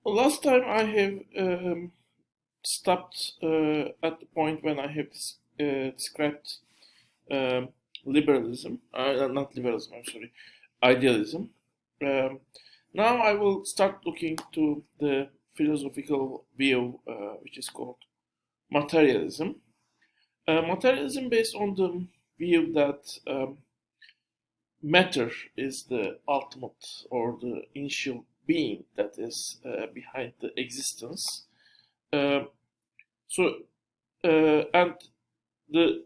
Last time I have stopped at the point when I have described um, liberalism, not liberalism, I'm sorry, idealism. Um, Now I will start looking to the philosophical view, which is called materialism. Materialism based on the view that matter is the ultimate or the initial being that is behind the existence. Uh, so, and the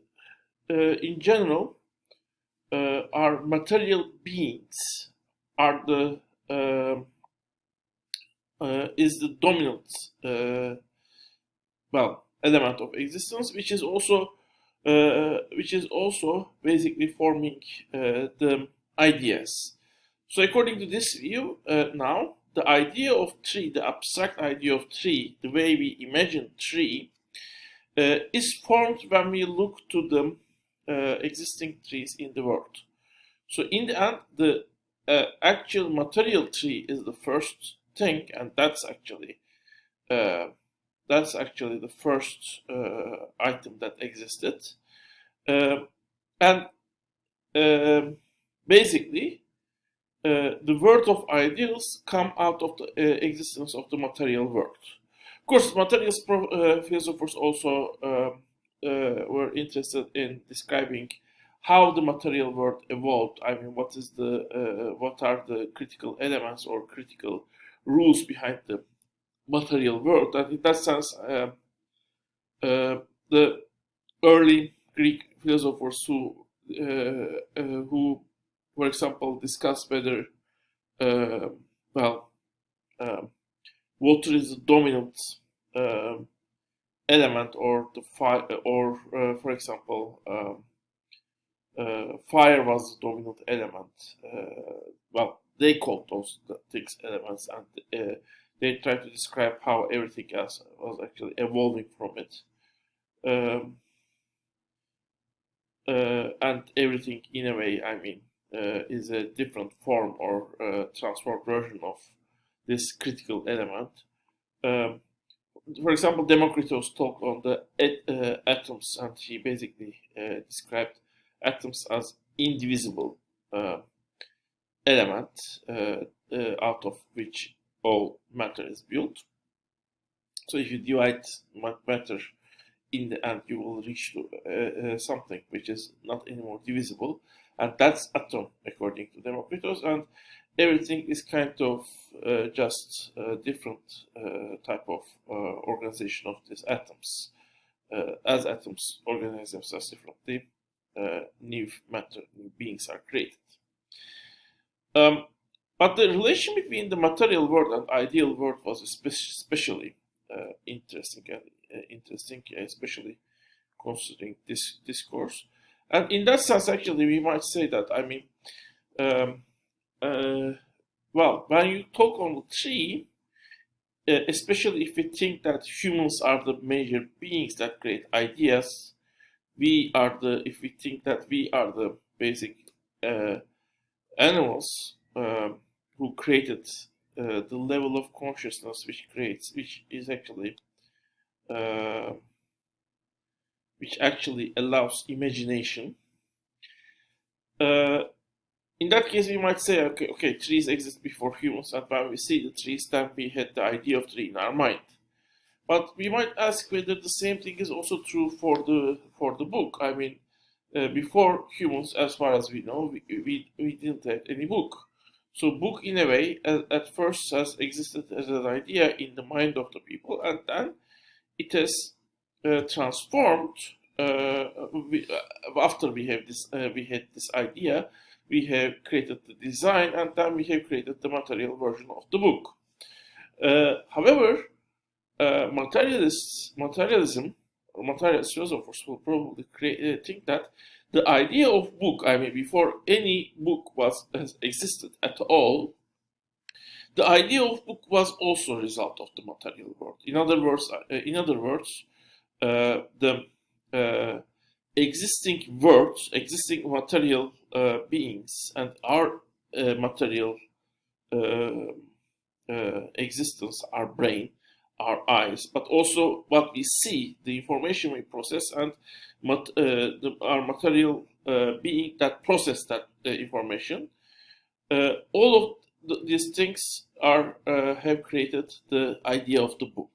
in general, our material beings are the is the dominant element of existence, which is also basically forming the ideas. So according to this view, now the idea of tree, the abstract idea of tree, the way we imagine tree, is formed when we look to the existing trees in the world. So in the end, the actual material tree is the first thing, and uh, that's actually the first item that existed. Uh, and basically, the world of ideals come out of the existence of the material world. Of course, materialist philosophers also were interested in describing how the material world evolved. I mean, what are the critical elements or critical rules behind the material world? And in that sense, the early Greek philosophers who, for example, discuss whether uh, well, um, water is the dominant um, element, or the fire, or for example, fire was the dominant element. They called those things elements, and they tried to describe how everything else was actually evolving from it. Um, and everything, in a way, I mean, is a different form or transformed version of this critical element. Um, for example, Democritus talked on the atoms, and he basically described atoms as indivisible uh, element out of which all matter is built. So if you divide matter, in the end you will reach to something which is not anymore divisible, and that's atom according to Democritus. And everything is kind of just a different type of organization of these atoms. As atoms organize themselves differently, new matter, new beings are created. Um, but the relation between the material world and ideal world was especially interesting, especially considering this discourse. And in that sense, actually, we might say that, I mean, um, uh, when you talk on the tree, especially if we think that humans are the major beings that create ideas, if we think that we are the basic uh, animals who created the level of consciousness which is actually uh, which actually allows imagination. Uh, in that case, we might say, okay, trees exist before humans, and when we see the trees, then we had the idea of tree in our mind. But we might ask whether the same thing is also true for the book. I mean, before humans, as far as we know, we didn't have any book. So book, in a way, at first has existed as an idea in the mind of the people, and then it has transformed. After we had this idea, we have created the design, and then we have created the material version of the book. However, materialism, or materialist philosophers will probably think that the idea of book, I mean, before any book has existed at all, the idea of book was also a result of the material world. In other words, the uh, existing words, existing material beings, and our material uh, existence, our brain, our eyes, but also what we see, the information we process, and our material being that process that information. All of these things have created the idea of the book.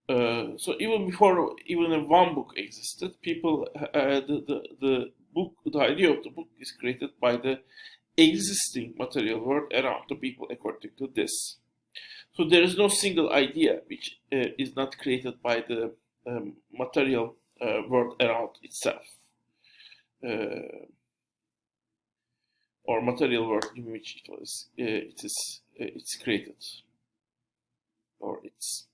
So even before even one book existed, people the idea of the book is created by the existing material world around the people according to this. So there is no single idea which is not created by the material world around itself, or material world in which it's created, or its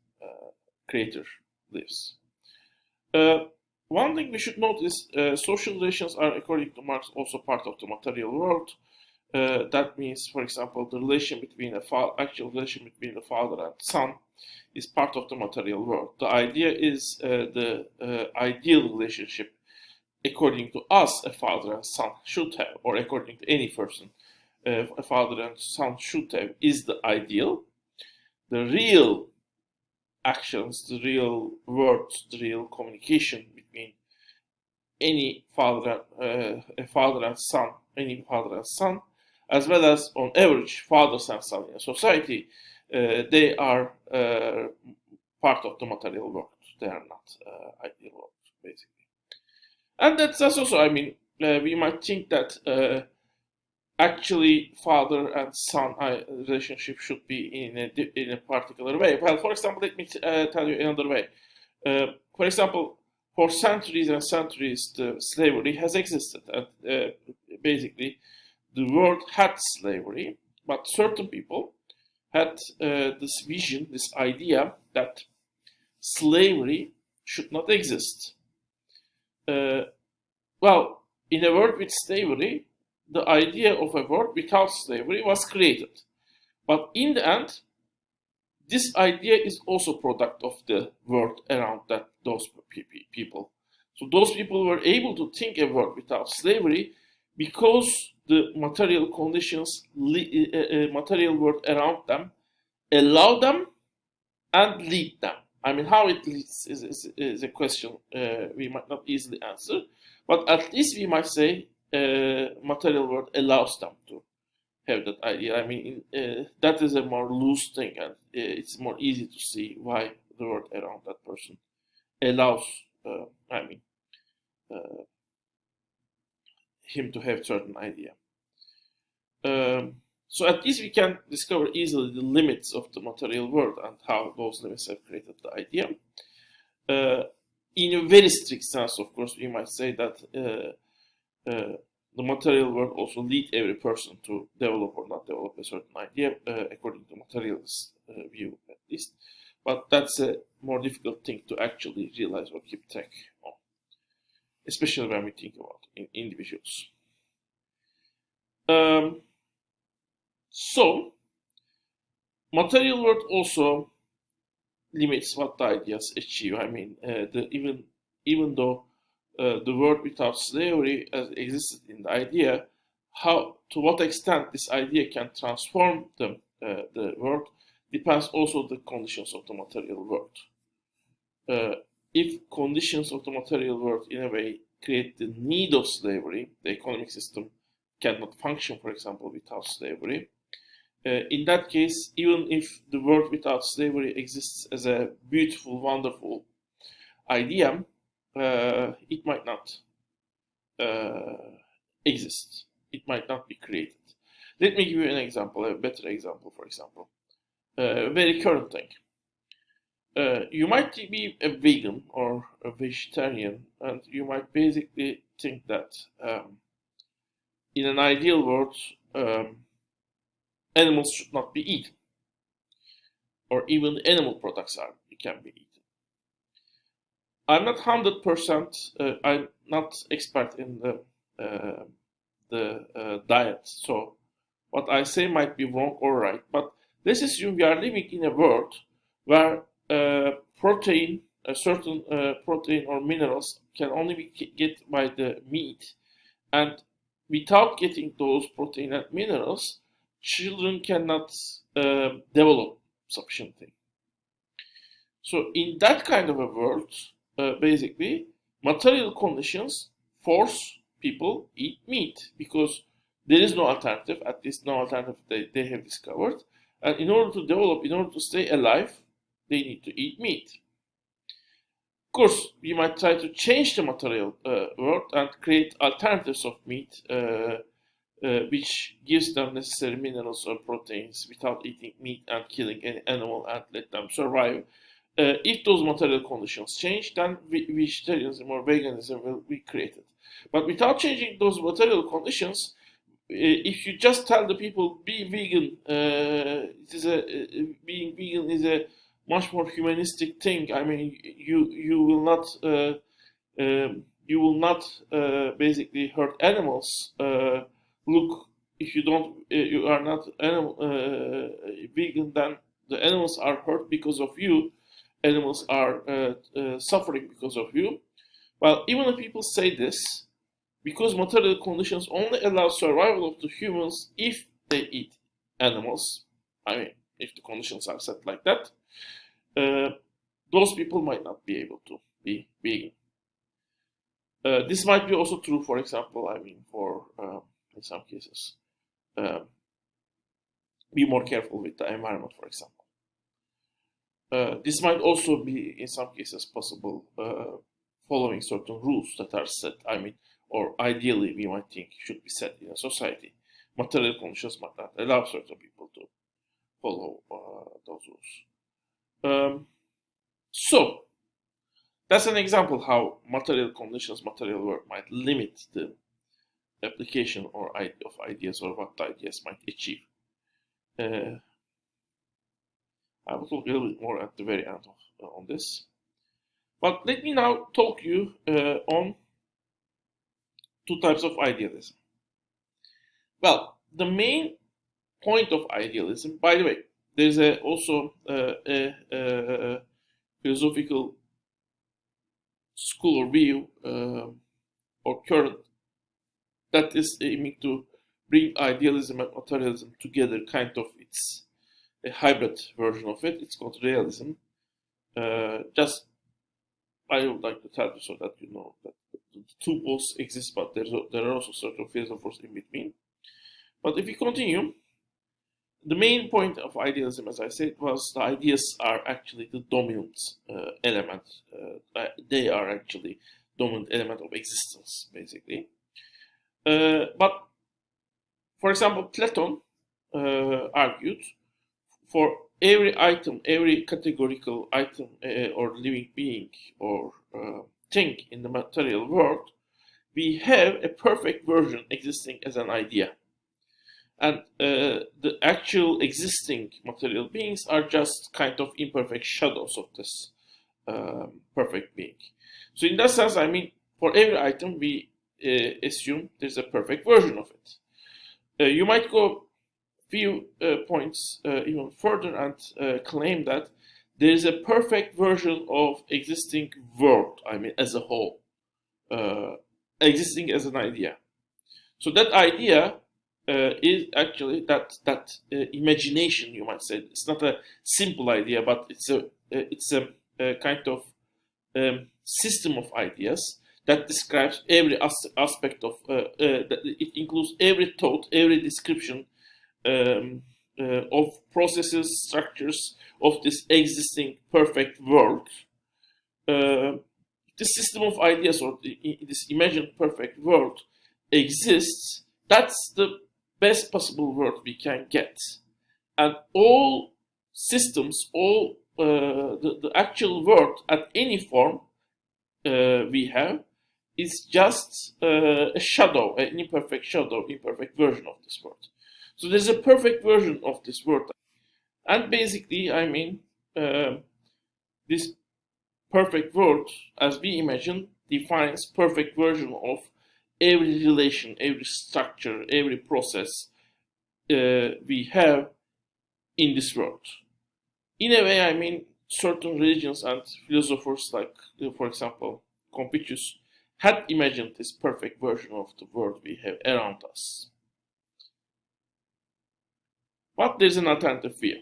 creator lives. One thing we should note is social relations are, according to Marx, also part of the material world. That means, for example, the relation between actual relation between the father and son is part of the material world. The idea is the ideal relationship, according to us, a father and son should have, or according to any person, a father and son should have, is the ideal. The real actions, the real words, the real communication between any father, a father and son, any father and son, as well as on average fathers and sons in a society, they are part of the material world. They are not ideal world, basically. And that's also, I mean, we might think that actually father and son relationship should be in a particular way. Well, for example, let me tell you another way. For example, for centuries and centuries, the slavery has existed, and basically, the world had slavery, but certain people had this vision, this idea that slavery should not exist. Well, in a world with slavery, the idea of a world without slavery was created. But in the end, this idea is also product of the world around those people. So those people were able to think a world without slavery because the material conditions, material world around them, allow them and lead them. I mean, how it leads is a question we might not easily answer, but at least we might say material world allows them to have that idea. I mean, that is a more loose thing, and it's more easy to see why the world around that person allows, him to have certain idea. So at least we can discover easily the limits of the material world and how those limits have created the idea. In a very strict sense, of course, we might say that the material world also leads every person to develop or not develop a certain idea, according to materialist view at least. But that's a more difficult thing to actually realize or keep track on, especially when we think about individuals. So, material world also limits what the ideas achieve. I mean, even though the world without slavery has existed in the idea, to what extent this idea can transform the world depends also on the conditions of the material world. If conditions of the material world in a way create the need of slavery, the economic system cannot function, for example, without slavery. In that case, even if the world without slavery exists as a beautiful, wonderful idea, it might not exist. It might not be created. Let me give you an example, a better example, for example. A very current thing. You might be a vegan or a vegetarian, and you might basically think that in an ideal world, animals should not be eaten, or even animal products can be eaten. I'm not 100%. I'm not expert in the diet, so what I say might be wrong or right. But let's assume we are living in a world where protein, a certain protein or minerals, can only be get by the meat, and without getting those protein and minerals, children cannot develop sufficiently. So in that kind of a world, basically, material conditions force people eat meat because there is no alternative, at least no alternative they have discovered. And in order to develop, in order to stay alive, they need to eat meat. Of course, we might try to change the material world and create alternatives of meat, which gives them necessary minerals or proteins without eating meat and killing any animal and let them survive. If those material conditions change, then vegetarianism or veganism will be created. But without changing those material conditions, if you just tell the people be vegan, being vegan is a much more humanistic thing. I mean, you will not basically hurt animals. Look, if you are not animal vegan, then the animals are hurt because of you. Animals are suffering because of you. Well, even if people say this, because material conditions only allow survival of the humans if they eat animals, I mean, if the conditions are set like that, those people might not be able to be vegan. This might be also true, for example, I mean, for in some cases, be more careful with the environment, for example. This might also be, in some cases, possible following certain rules that are set, I mean, or ideally we might think should be set in a society. Material conditions might not allow certain people to follow those rules. So, that's an example how material conditions, material work might limit the application or of ideas or what the ideas might achieve. I will talk a little bit more at the very end on this. But let me now talk you on two types of idealism. Well, the main point of idealism, by the way, there's also a philosophical school or view or current that is aiming to bring idealism and materialism together, kind of it's a hybrid version of it. It's called realism. Just I would like to tell you so that you know that the two poles exist, but there are also certain philosophers in between. But if we continue, the main point of idealism, as I said, was the ideas are actually the dominant element. They are actually dominant element of existence, basically. But, for example, Platon argued for every item, every categorical item or living being or thing in the material world, we have a perfect version existing as an idea. And the actual existing material beings are just kind of imperfect shadows of this perfect being. So in that sense, I mean, for every item, we assume there's a perfect version of it. You might go few points even further and claim that there is a perfect version of existing world, I mean, as a whole, existing as an idea. So that idea is actually that imagination, you might say. It's not a simple idea, but it's a kind of system of ideas that describes every aspect of that it includes every thought, every description of processes, structures of this existing perfect world. This system of ideas or this imagined perfect world exists. That's the best possible world we can get. And all systems, all the actual world at any form we have is just a shadow, an imperfect shadow, imperfect version of this world. So there's a perfect version of this world. And basically, I mean, this perfect world, as we imagine, defines perfect version of every relation, every structure, every process we have in this world. In a way, I mean, certain religions and philosophers, like, for example, Confucius, had imagined this perfect version of the world we have around us. But there's an alternative view.